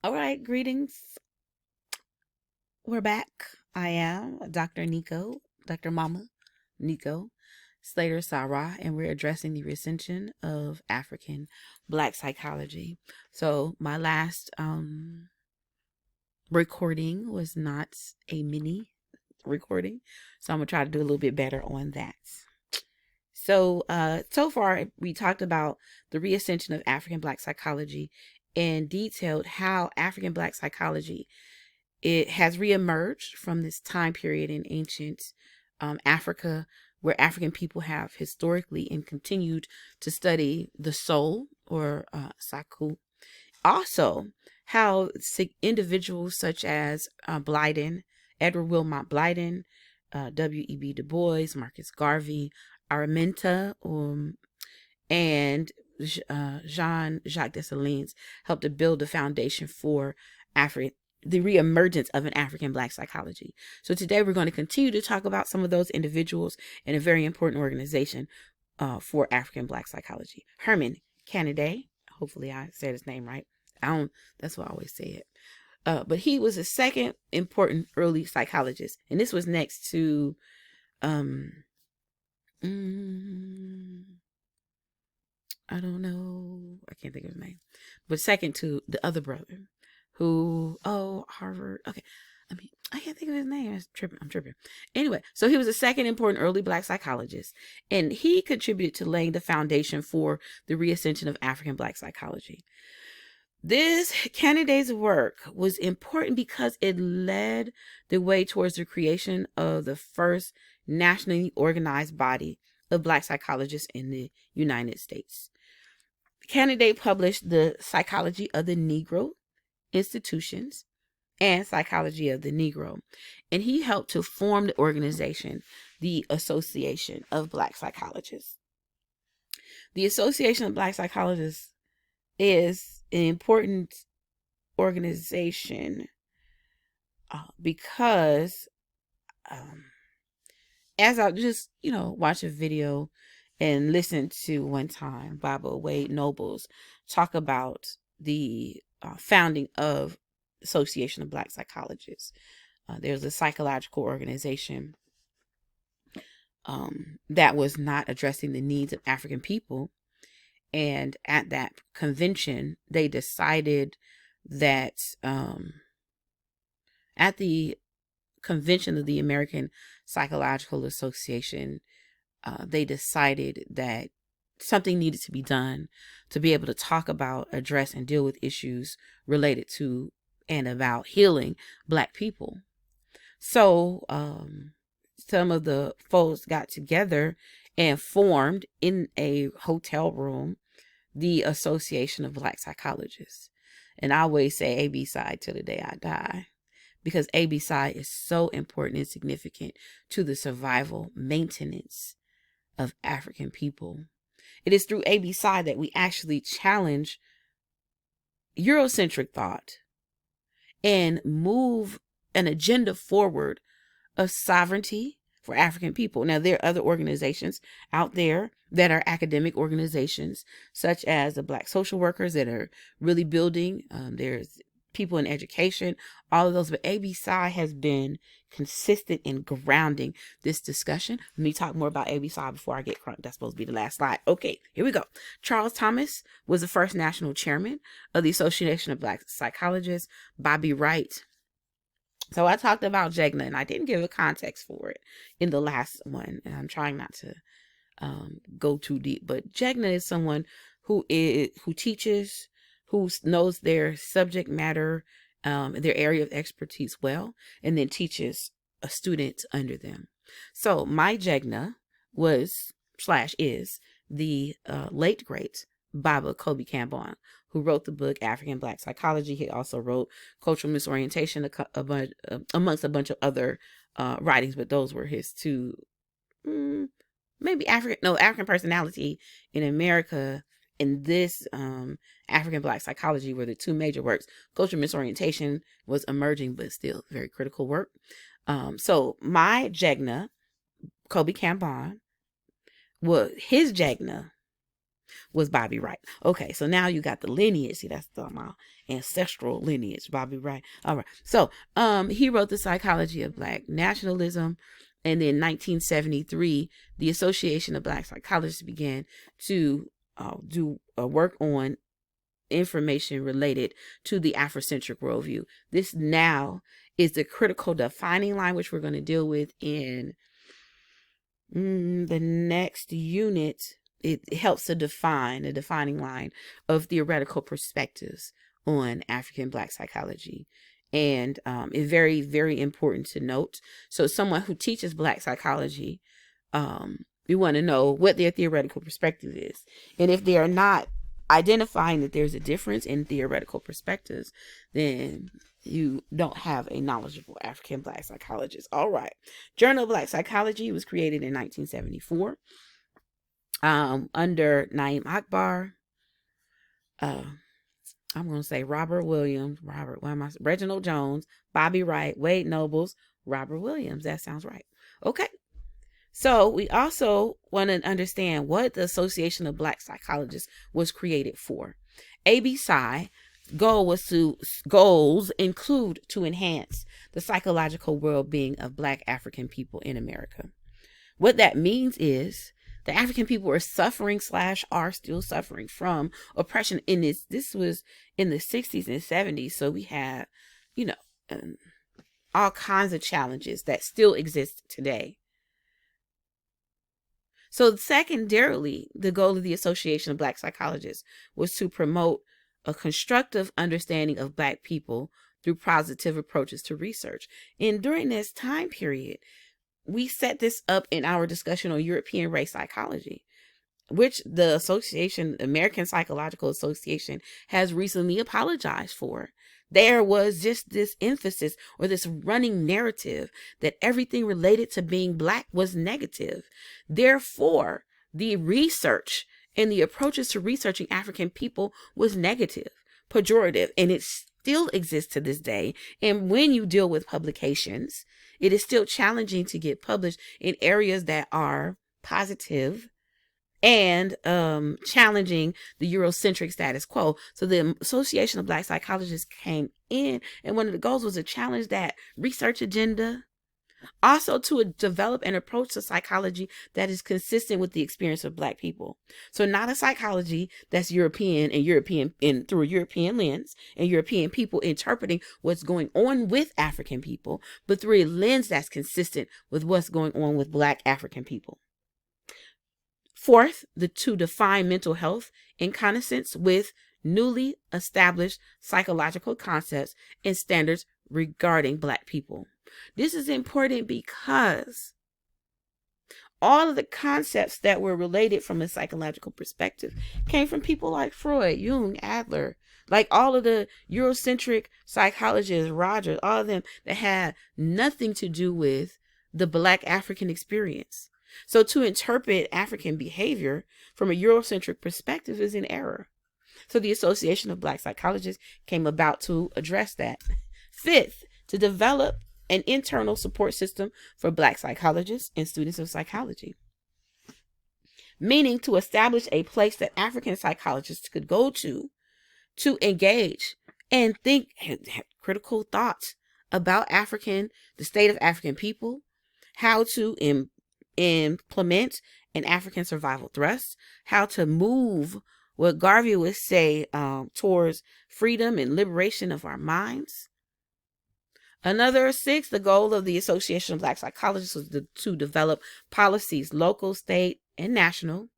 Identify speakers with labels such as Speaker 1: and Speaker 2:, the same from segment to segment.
Speaker 1: All right, greetings. We're back. I am Dr. Mama Nico Slater Sarah, and we're addressing the recension of African Black psychology. So my last recording was not a mini recording, so I'm gonna try to do a little bit better on that. So far we talked about the reascension of African Black psychology and detailed how African Black psychology it has reemerged from this time period in ancient Africa, where African people have historically and continued to study the soul, or saku. Also, how individuals such as Blyden, Edward Wilmot Blyden, W.E.B. Du Bois, Marcus Garvey, Araminta, and Jean-Jacques Dessalines helped to build the foundation for the reemergence of an African Black psychology. So today we're going to continue to talk about some of those individuals in a very important organization for African Black psychology. Herman Canady, hopefully I said his name right. That's what I always say it. But he was the second important early psychologist. And this was next to, I don't know. I can't think of his name. But second to the other brother Harvard. Okay. I can't think of his name. I'm tripping. Anyway, so he was the second important early Black psychologist, and he contributed to laying the foundation for the reascension of African Black psychology. This Canady's work was important because it led the way towards the creation of the first nationally organized body of Black psychologists in the United States. Canady published The Psychology of the Negro Institutions and Psychology of the Negro, and he helped to form the organization, the Association of Black Psychologists. The Association of Black Psychologists is an important organization because as I just, watch a video and listen to one time Baba Wade Nobles talk about the founding of Association of Black Psychologists. There's a psychological organization that was not addressing the needs of African people. And at that convention, they decided that at the convention of the American Psychological Association, they decided that something needed to be done to be able to talk about, address, and deal with issues related to and about healing Black people. So some of the folks got together and formed in a hotel room the Association of Black Psychologists. And I always say ABPsi till the day I die, because ABPsi is so important and significant to the survival, maintenance of African people. It is through ABPsi that we actually challenge Eurocentric thought and move an agenda forward of sovereignty for African people. Now, there are other organizations out there that are academic organizations, such as the Black social workers that are really building. There's people in education, all of those. But ABPsi has been consistent in grounding this discussion. Let me talk more about ABPsi before I get crunk. That's supposed to be the last slide. Okay, here we go. Charles Thomas was the first national chairman of the Association of Black Psychologists. Bobby Wright. So I talked about Jegna, and I didn't give a context for it in the last one, and I'm trying not to go too deep. But Jegna is someone who teaches, who knows their subject matter, their area of expertise well, and then teaches a student under them. So my Jegna is the late great Baba Kobe Cambon, who wrote the book African Black Psychology. He also wrote Cultural Misorientation, amongst a bunch of other writings, but those were his two, African Personality in America, and this African Black Psychology were the two major works. Cultural Misorientation was emerging, but still very critical work. So my Jegna, Kobe Cambon, his Jegna was Bobby Wright. Okay, so now you got the lineage. See, that's my ancestral lineage, Bobby Wright. All right. So he wrote The Psychology of Black Nationalism. And then 1973, the Association of Black Psychologists began to do work on information related to the Afrocentric worldview. This now is the critical defining line, which we're going to deal with in the next unit. It helps to define the defining line of theoretical perspectives on African Black psychology. And it's very, very important to note. So someone who teaches Black psychology, we want to know what their theoretical perspective is. And if they are not identifying that there's a difference in theoretical perspectives, then you don't have a knowledgeable African Black psychologist. All right. Journal of Black Psychology was created in 1974 under Naeem Akbar. I'm going to say Robert Williams, Reginald Jones, Bobby Wright, Wade Nobles, Robert Williams. That sounds right. Okay. So we also want to understand what the Association of Black Psychologists was created for. ABPsi goals include to enhance the psychological well-being of Black African people in America. What that means is the African people are suffering / are still suffering from oppression in this was in the 60s and 70s. So we had, all kinds of challenges that still exist today. So secondarily, the goal of the Association of Black Psychologists was to promote a constructive understanding of Black people through positive approaches to research. And during this time period, we set this up in our discussion on European race psychology, which the American Psychological Association has recently apologized for. There was just this emphasis or this running narrative that everything related to being Black was negative. Therefore, the research and the approaches to researching African people was negative, pejorative, and it still exists to this day. And when you deal with publications, it is still challenging to get published in areas that are positive and challenging the Eurocentric status quo. So the Association of Black Psychologists came in, and one of the goals was to challenge that research agenda, also to develop an approach to psychology that is consistent with the experience of Black people. So not a psychology that's European and through a European lens and European people interpreting what's going on with African people, but through a lens that's consistent with what's going on with Black African people. Fourth, to define mental health in consonance with newly established psychological concepts and standards regarding Black people. This is important because all of the concepts that were related from a psychological perspective came from people like Freud, Jung, Adler, like all of the Eurocentric psychologists, Rogers, all of them that had nothing to do with the Black African experience. So to interpret African behavior from a Eurocentric perspective is an error. So the Association of Black Psychologists came about to address that. Fifth, to develop an internal support system for Black psychologists and students of psychology. Meaning to establish a place that African psychologists could go to engage and think and have critical thoughts about the state of African people, how to implement an African survival thrust, how to move what Garvey would say towards freedom and liberation of our minds. Another 6, the goal of the Association of Black Psychologists was to develop policies, local, state, and national,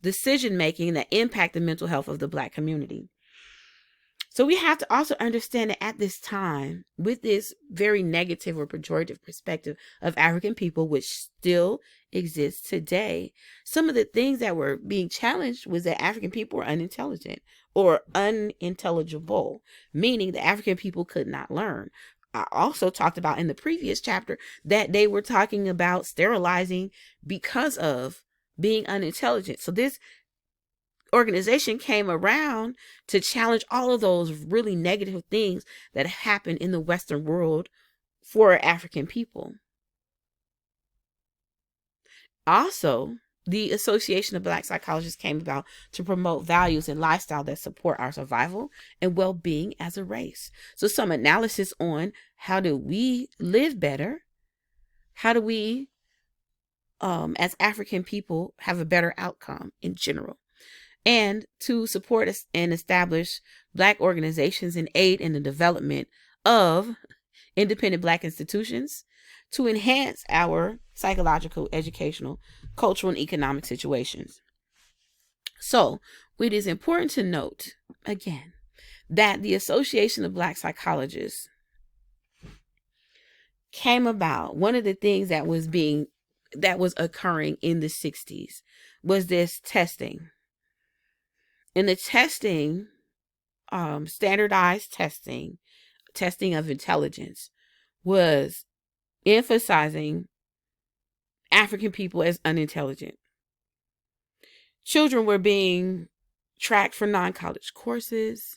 Speaker 1: decision-making that impact the mental health of the Black community. So we have to also understand that at this time, with this very negative or pejorative perspective of African people, which still exists today, some of the things that were being challenged was that African people were unintelligent or unintelligible, meaning that African people could not learn. I also talked about in the previous chapter that they were talking about sterilizing because of being unintelligent. So this organization came around to challenge all of those really negative things that happened in the Western world for African people. Also, The Association of Black Psychologists came about to promote values and lifestyle that support our survival and well-being as a race. So some analysis on how do we live better? How do we, as African people, have a better outcome in general? And to support us and establish Black organizations and aid in the development of independent Black institutions to enhance our psychological, educational, cultural, and economic situations. So it is important to note, again, that the Association of Black Psychologists came about. One of the things that was occurring in the 60s was this testing. And the testing, standardized testing of intelligence, was emphasizing African people as unintelligent. Children were being tracked for non-college courses,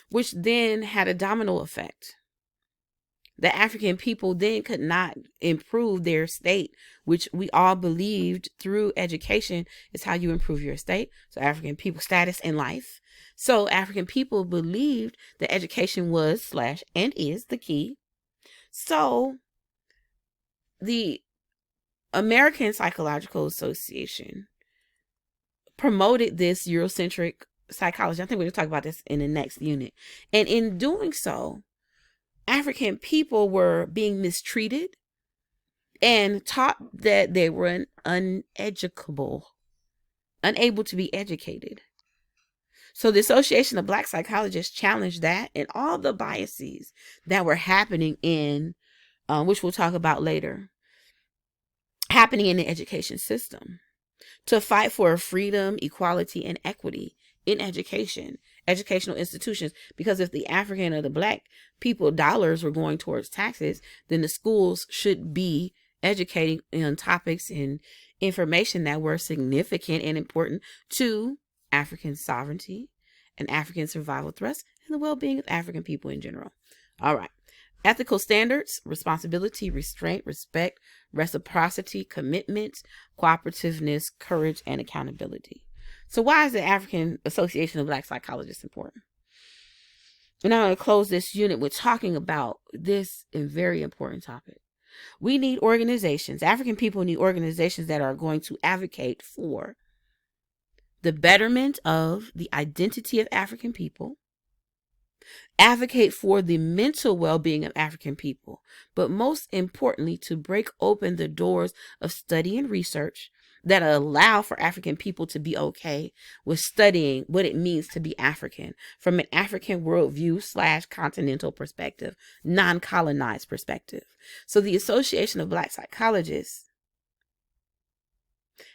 Speaker 1: which then had a domino effect. The African people then could not improve their state, which we all believed through education is how you improve your state. So African people status in life. So African people believed that education was / and is the key. So the American Psychological Association promoted this Eurocentric psychology. I think we're going to talk about this in the next unit. And in doing so, African people were being mistreated and taught that they were uneducable, unable to be educated. So the Association of Black Psychologists challenged that and all the biases that were happening in, which we'll talk about later, happening in the education system, to fight for freedom, equality, and equity in educational institutions. Because if the African or the Black people dollars were going towards taxes, then the schools should be educating on topics and information that were significant and important to African sovereignty and African survival threats and the well-being of African people in general. All right. Ethical standards, responsibility, restraint, respect, reciprocity, commitment, cooperativeness, courage, and accountability. So why is the African Association of Black Psychologists important? And I'm going to close this unit with talking about this very important topic. We need organizations. African people need organizations that are going to advocate for the betterment of the identity of African people, advocate for the mental well-being of African people, but most importantly, to break open the doors of study and research that allow for African people to be okay with studying what it means to be African from an African worldview / continental perspective, non-colonized perspective. So the Association of Black Psychologists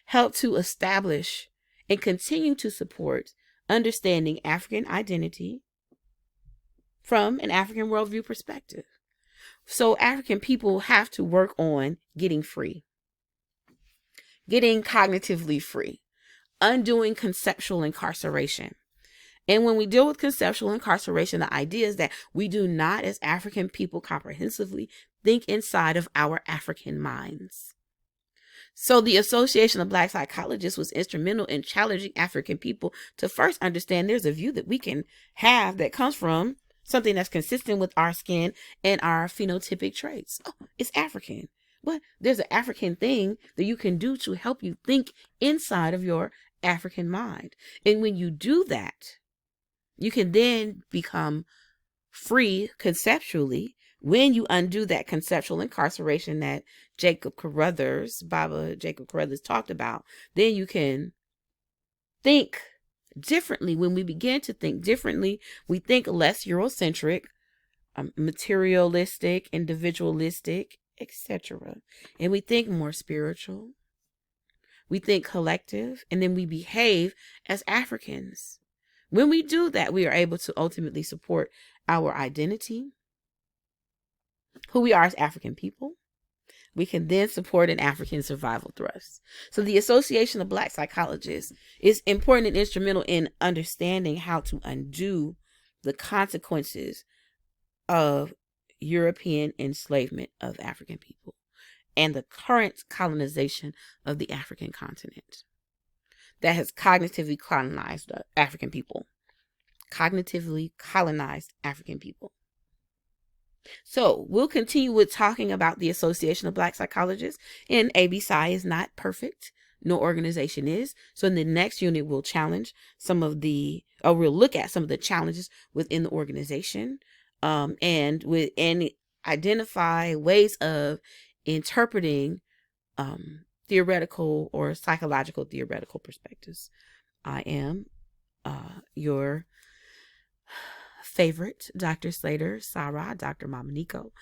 Speaker 1: help to establish and continue to support understanding African identity from an African worldview perspective. So African people have to work on getting free, getting cognitively free, undoing conceptual incarceration. And when we deal with conceptual incarceration, the idea is that we do not, as African people, comprehensively think inside of our African minds. So the Association of Black Psychologists was instrumental in challenging African people to first understand there's a view that we can have that comes from something that's consistent with our skin and our phenotypic traits. Oh, it's African. But there's an African thing that you can do to help you think inside of your African mind. And when you do that, you can then become free conceptually. When you undo that conceptual incarceration that Baba Jacob Carruthers talked about, then you can think differently. When we begin to think differently, we think less Eurocentric, materialistic, individualistic, etc. And we think more spiritual. We think collective, and then we behave as Africans. When we do that, we are able to ultimately support our identity, who we are as African people. We can then support an African survival thrust. So the Association of Black Psychologists is important and instrumental in understanding how to undo the consequences of European enslavement of African people and the current colonization of the African continent that has cognitively colonized African people. Cognitively colonized African people. So we'll continue with talking about the Association of Black Psychologists, and ABPsi is not perfect. No organization is. So in the next unit, we'll we'll look at some of the challenges within the organization, and identify ways of interpreting theoretical or psychological theoretical perspectives. I am your favorite Dr. Slater, Sarah, Dr. Mama Nico,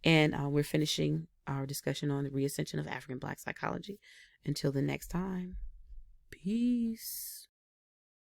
Speaker 1: and we're finishing our discussion on the Reascension of African Black Psychology. Until the next time, peace.